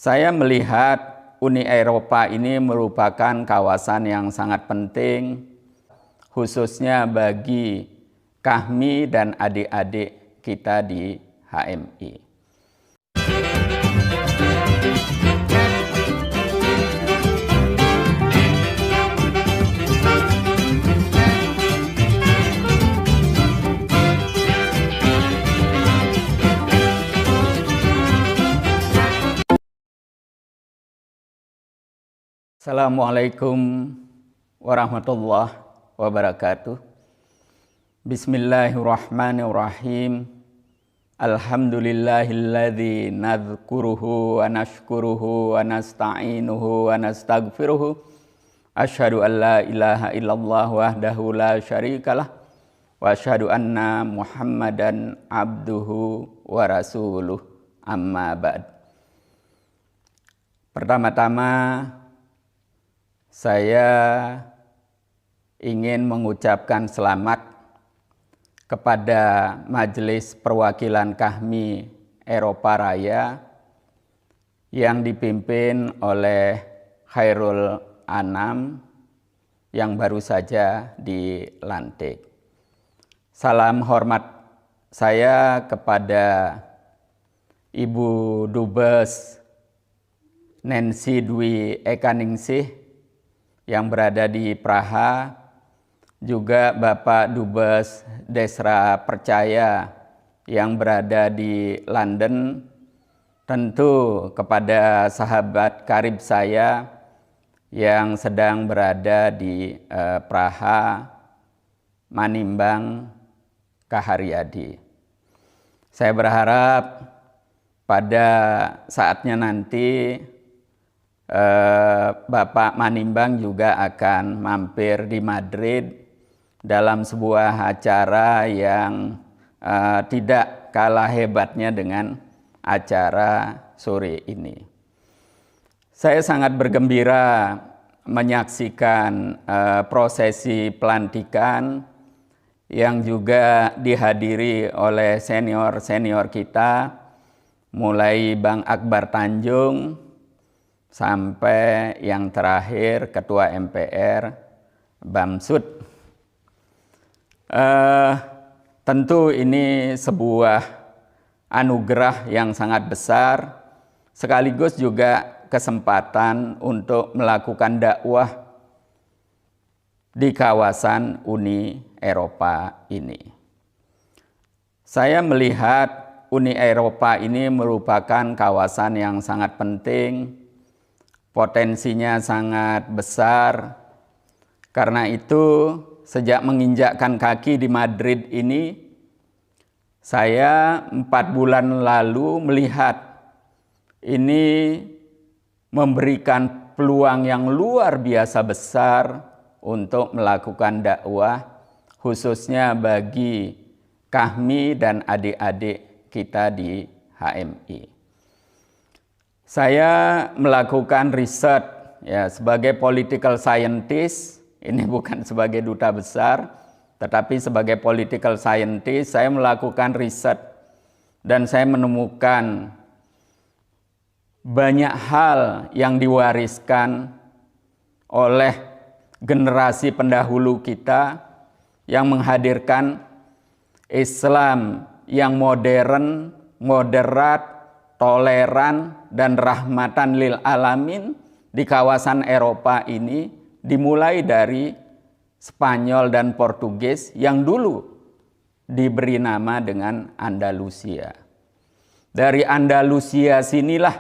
Saya melihat Uni Eropa ini merupakan kawasan yang sangat penting, khususnya bagi kami dan adik-adik kita di HMI. Assalamualaikum warahmatullahi wabarakatuh. Bismillahirrahmanirrahim. Alhamdulillahilladzi nadhkuruhu wa nashkuruhu wa nasta'inuhu wa nastaghfiruhu. Asyhadu an la ilaha illallah wahdahu la syarikalah wa asyhadu anna Muhammadan abduhu wa rasuluh, amma ba'd. Pertama-tama saya ingin mengucapkan selamat kepada Majelis Perwakilan KHMI Eropa Raya yang dipimpin oleh Khairul Anam yang baru saja dilantik. Salam hormat saya kepada Ibu Dubes Nancy Dwi Ekaningsih yang berada di Praha, juga Bapak Dubes Desra Percaya yang berada di London, tentu kepada sahabat karib saya yang sedang berada di Praha, Manimbang, Kaharyadi. Saya berharap pada saatnya nanti Bapak Manimbang juga akan mampir di Madrid dalam sebuah acara yang tidak kalah hebatnya dengan acara sore ini. Saya sangat bergembira menyaksikan prosesi pelantikan yang juga dihadiri oleh senior-senior kita, mulai Bang Akbar Tanjung sampai yang terakhir Ketua MPR Bamsud. Tentu ini sebuah anugerah yang sangat besar, sekaligus juga kesempatan untuk melakukan dakwah di kawasan Uni Eropa ini. Saya melihat Uni Eropa ini merupakan kawasan yang sangat penting, potensinya sangat besar. Karena itu, sejak menginjakkan kaki di Madrid ini, saya 4 bulan lalu melihat ini memberikan peluang yang luar biasa besar untuk melakukan dakwah, khususnya bagi kami dan adik-adik kita di HMI. Saya melakukan riset ya sebagai political scientist, ini bukan sebagai duta besar, tetapi sebagai political scientist saya melakukan riset dan saya menemukan banyak hal yang diwariskan oleh generasi pendahulu kita yang menghadirkan Islam yang modern, moderat, toleran, dan rahmatan lil alamin di kawasan Eropa ini, dimulai dari Spanyol dan Portugis yang dulu diberi nama dengan Andalusia. Dari Andalusia sinilah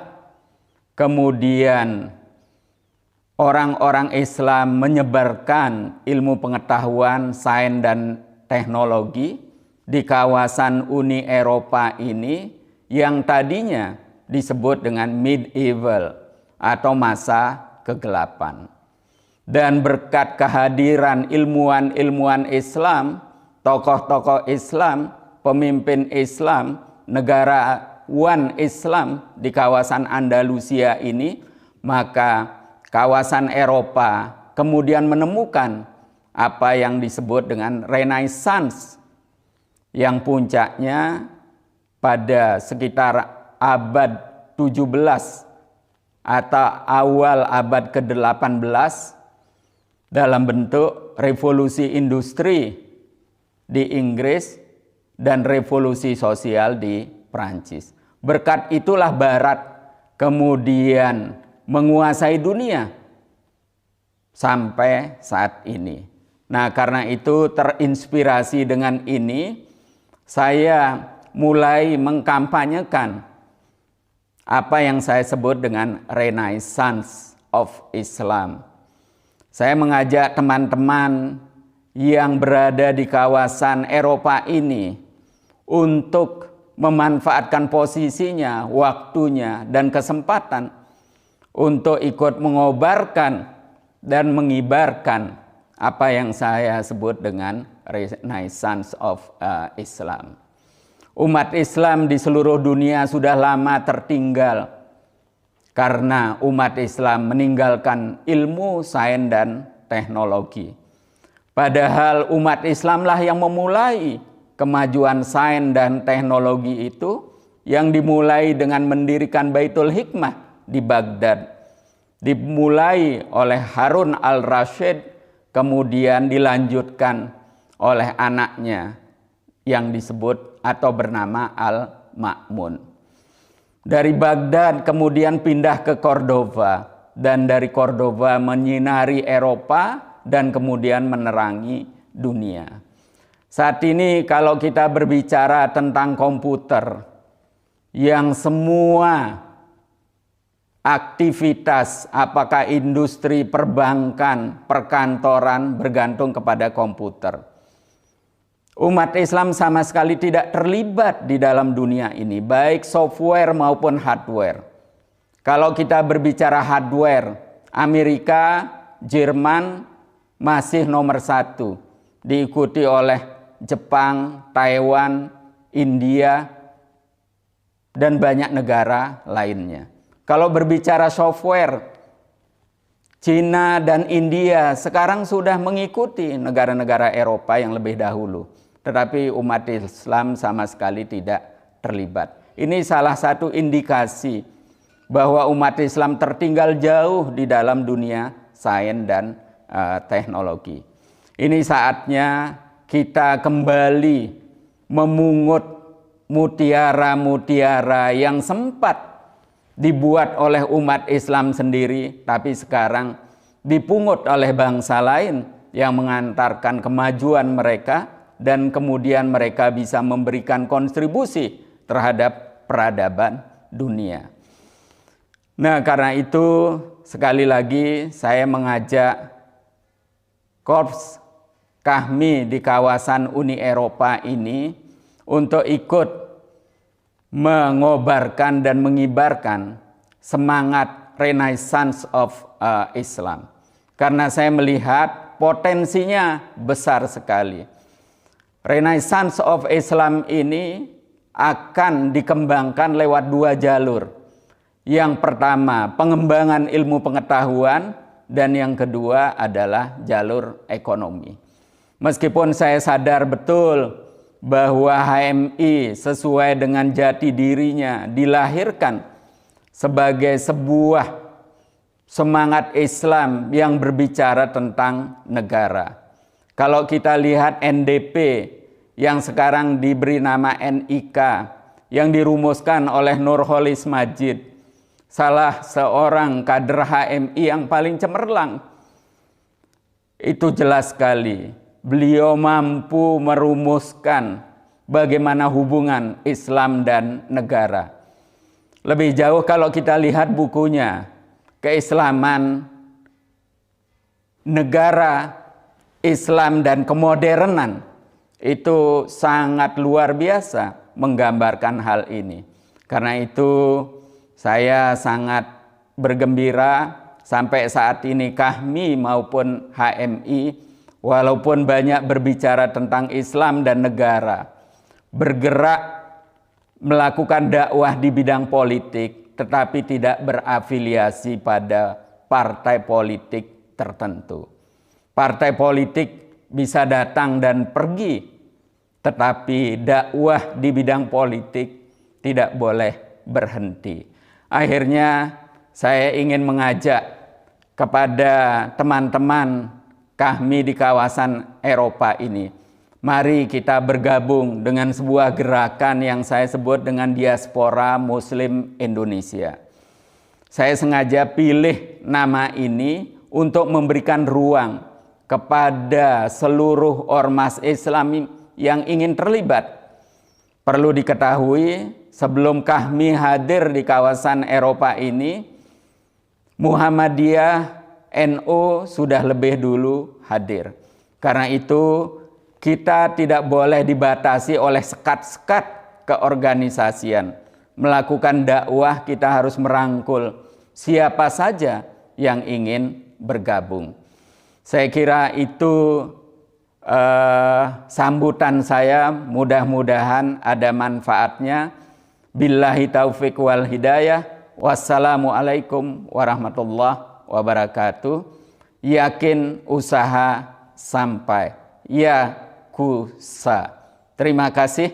kemudian orang-orang Islam menyebarkan ilmu pengetahuan, sains dan teknologi di kawasan Uni Eropa ini yang tadinya disebut dengan medieval atau masa kegelapan. Dan berkat kehadiran ilmuwan-ilmuwan Islam, tokoh-tokoh Islam, pemimpin Islam, negarawan Islam di kawasan Andalusia ini, maka kawasan Eropa kemudian menemukan apa yang disebut dengan Renaissance, yang puncaknya pada sekitar abad 17 atau awal abad ke-18 dalam bentuk revolusi industri di Inggris dan revolusi sosial di Prancis. Berkat itulah Barat kemudian menguasai dunia sampai saat ini. Nah, karena itu terinspirasi dengan ini, saya mulai mengkampanyekan apa yang saya sebut dengan Renaissance of Islam. Saya mengajak teman-teman yang berada di kawasan Eropa ini untuk memanfaatkan posisinya, waktunya, dan kesempatan untuk ikut mengobarkan dan mengibarkan apa yang saya sebut dengan Renaissance of Islam. Umat Islam di seluruh dunia sudah lama tertinggal karena umat Islam meninggalkan ilmu, sains, dan teknologi. Padahal umat Islamlah yang memulai kemajuan sains dan teknologi itu, yang dimulai dengan mendirikan Baitul Hikmah di Baghdad. Dimulai oleh Harun al-Rasyid, kemudian dilanjutkan oleh anaknya yang disebut atau bernama Al-Ma'mun. Dari Baghdad kemudian pindah ke Cordova, dan dari Cordova menyinari Eropa dan kemudian menerangi dunia. Saat ini kalau kita berbicara tentang komputer, yang semua aktivitas, apakah industri, perbankan, perkantoran bergantung kepada komputer. Umat Islam sama sekali tidak terlibat di dalam dunia ini, baik software maupun hardware. Kalau kita berbicara hardware, Amerika, Jerman masih nomor 1, diikuti oleh Jepang, Taiwan, India, dan banyak negara lainnya. Kalau berbicara software, Cina dan India sekarang sudah mengikuti negara-negara Eropa yang lebih dahulu. Tetapi umat Islam sama sekali tidak terlibat. Ini salah satu indikasi bahwa umat Islam tertinggal jauh di dalam dunia sains dan teknologi. Ini saatnya kita kembali memungut mutiara-mutiara yang sempat dibuat oleh umat Islam sendiri, tapi sekarang dipungut oleh bangsa lain yang mengantarkan kemajuan mereka, dan kemudian mereka bisa memberikan kontribusi terhadap peradaban dunia. Nah, karena itu sekali lagi saya mengajak korps kami di kawasan Uni Eropa ini untuk ikut mengobarkan dan mengibarkan semangat Renaissance of Islam. Karena saya melihat potensinya besar sekali. Renaissance of Islam ini akan dikembangkan lewat 2 jalur. Yang pertama, pengembangan ilmu pengetahuan, dan yang kedua adalah jalur ekonomi. Meskipun saya sadar betul bahwa HMI sesuai dengan jati dirinya dilahirkan sebagai sebuah semangat Islam yang berbicara tentang negara. Kalau kita lihat NDP yang sekarang diberi nama NIK, yang dirumuskan oleh Nurholis Majid, salah seorang kader HMI yang paling cemerlang, itu jelas sekali. Beliau mampu merumuskan bagaimana hubungan Islam dan negara. Lebih jauh kalau kita lihat bukunya, Keislaman, Negara, Islam dan Kemodernan, itu sangat luar biasa menggambarkan hal ini. Karena itu saya sangat bergembira sampai saat ini kami maupun HMI, walaupun banyak berbicara tentang Islam dan negara, bergerak melakukan dakwah di bidang politik, tetapi tidak berafiliasi pada partai politik tertentu. Partai politik bisa datang dan pergi, tetapi dakwah di bidang politik tidak boleh berhenti. Akhirnya saya ingin mengajak kepada teman-teman kami di kawasan Eropa ini. Mari kita bergabung dengan sebuah gerakan yang saya sebut dengan Diaspora Muslim Indonesia. Saya sengaja pilih nama ini untuk memberikan ruang kepada seluruh ormas Islam yang ingin terlibat. Perlu diketahui, sebelum kami hadir di kawasan Eropa ini, Muhammadiyah NU sudah lebih dulu hadir. Karena itu kita tidak boleh dibatasi oleh sekat-sekat keorganisasian. Melakukan dakwah kita harus merangkul siapa saja yang ingin bergabung. Saya kira itu sambutan saya, mudah-mudahan ada manfaatnya. Billahi taufiq wal hidayah. Wassalamualaikum warahmatullahi wabarakatuh. Yakin usaha sampai. Ya kusa. Terima kasih.